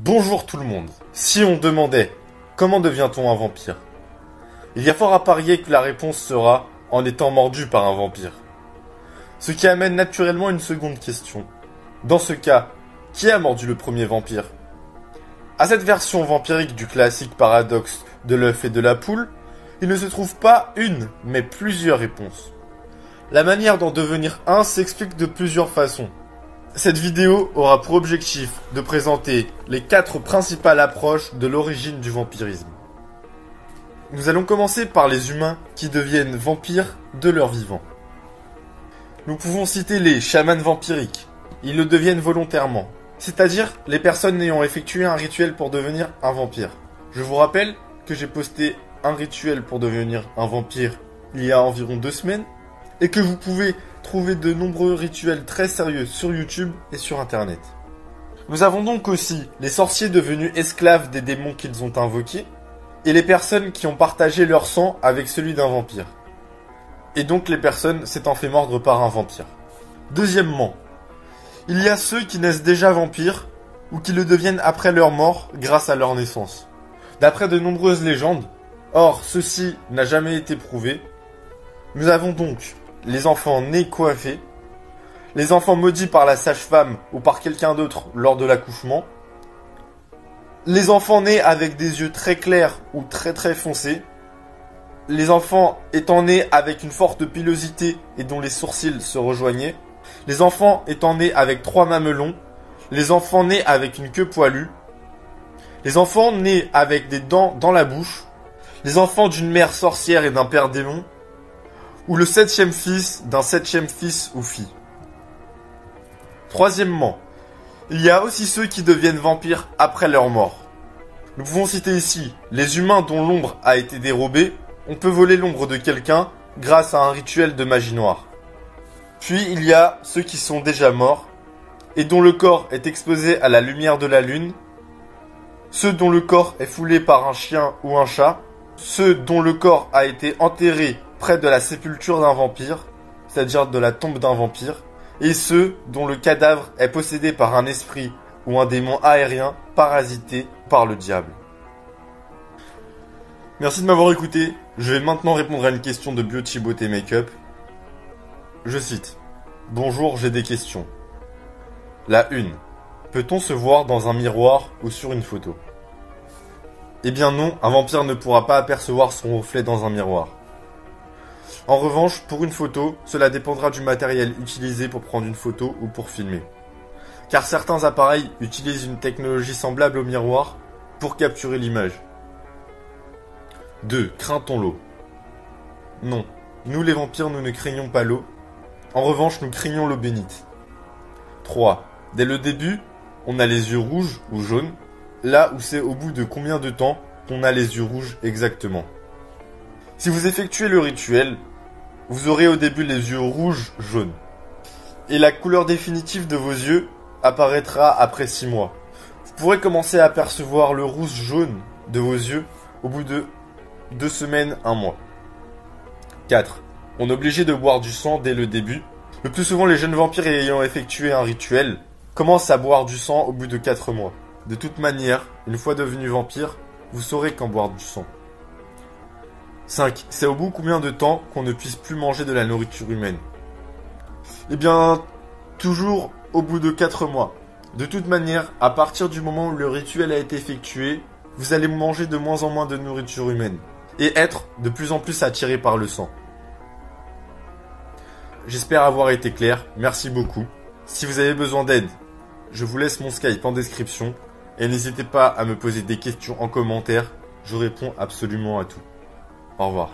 Bonjour tout le monde. Si on demandait comment devient-on un vampire, il y a fort à parier que la réponse sera en étant mordu par un vampire. Ce qui amène naturellement une seconde question. Dans ce cas, qui a mordu le premier vampire? À cette version vampirique du classique paradoxe de l'œuf et de la poule, il ne se trouve pas une, mais plusieurs réponses. La manière d'en devenir un s'explique de plusieurs façons. Cette vidéo aura pour objectif de présenter les 4 principales approches de l'origine du vampirisme. Nous allons commencer par les humains qui deviennent vampires de leur vivant. Nous pouvons citer les chamans vampiriques. Ils le deviennent volontairement, c'est-à-dire les personnes ayant effectué un rituel pour devenir un vampire. Je vous rappelle que j'ai posté un rituel pour devenir un vampire il y a environ 2 semaines et que vous pouvez trouver de nombreux rituels très sérieux sur YouTube et sur Internet. Nous avons donc aussi les sorciers devenus esclaves des démons qu'ils ont invoqués et les personnes qui ont partagé leur sang avec celui d'un vampire. Et donc les personnes s'étant fait mordre par un vampire. Deuxièmement, il y a ceux qui naissent déjà vampires ou qui le deviennent après leur mort grâce à leur naissance. D'après de nombreuses légendes, or ceci n'a jamais été prouvé, nous avons donc les enfants nés coiffés, les enfants maudits par la sage-femme ou par quelqu'un d'autre lors de l'accouchement, les enfants nés avec des yeux très clairs ou très foncés, les enfants étant nés avec une forte pilosité et dont les sourcils se rejoignaient, les enfants étant nés avec 3 mamelons, les enfants nés avec une queue poilue, les enfants nés avec des dents dans la bouche, les enfants d'une mère sorcière et d'un père démon, ou le 7e fils d'un 7e fils ou fille. Troisièmement, il y a aussi ceux qui deviennent vampires après leur mort. Nous pouvons citer ici les humains dont l'ombre a été dérobée. On peut voler l'ombre de quelqu'un grâce à un rituel de magie noire. Puis il y a ceux qui sont déjà morts et dont le corps est exposé à la lumière de la lune, ceux dont le corps est foulé par un chien ou un chat, ceux dont le corps a été enterré près de la sépulture d'un vampire, c'est-à-dire de la tombe d'un vampire, et ceux dont le cadavre est possédé par un esprit ou un démon aérien parasité par le diable. Merci de m'avoir écouté. Je vais maintenant répondre à une question de Beauty Beauté Makeup. Je cite. Bonjour, j'ai des questions. La 1. Peut-on se voir dans un miroir ou sur une photo? Eh bien non, un vampire ne pourra pas apercevoir son reflet dans un miroir. En revanche, pour une photo, cela dépendra du matériel utilisé pour prendre une photo ou pour filmer. Car certains appareils utilisent une technologie semblable au miroir pour capturer l'image. 2. Craint-on l'eau? Non. Nous les vampires, nous ne craignons pas l'eau. En revanche, nous craignons l'eau bénite. 3. Dès le début, on a les yeux rouges ou jaunes, là où c'est au bout de combien de temps qu'on a les yeux rouges exactement. Si vous effectuez le rituel, vous aurez au début les yeux rouges-jaunes. Et la couleur définitive de vos yeux apparaîtra après 6 mois. Vous pourrez commencer à apercevoir le rouge-jaune de vos yeux au bout de 2 semaines, 1 mois. 4. On est obligé de boire du sang dès le début. Le plus souvent, les jeunes vampires ayant effectué un rituel commencent à boire du sang au bout de 4 mois. De toute manière, une fois devenu vampire, vous saurez quand boire du sang. 5. C'est au bout combien de temps qu'on ne puisse plus manger de la nourriture humaine? Eh bien, toujours au bout de 4 mois. De toute manière, à partir du moment où le rituel a été effectué, vous allez manger de moins en moins de nourriture humaine et être de plus en plus attiré par le sang. J'espère avoir été clair, merci beaucoup. Si vous avez besoin d'aide, je vous laisse mon Skype en description et n'hésitez pas à me poser des questions en commentaire, je réponds absolument à tout. Au revoir.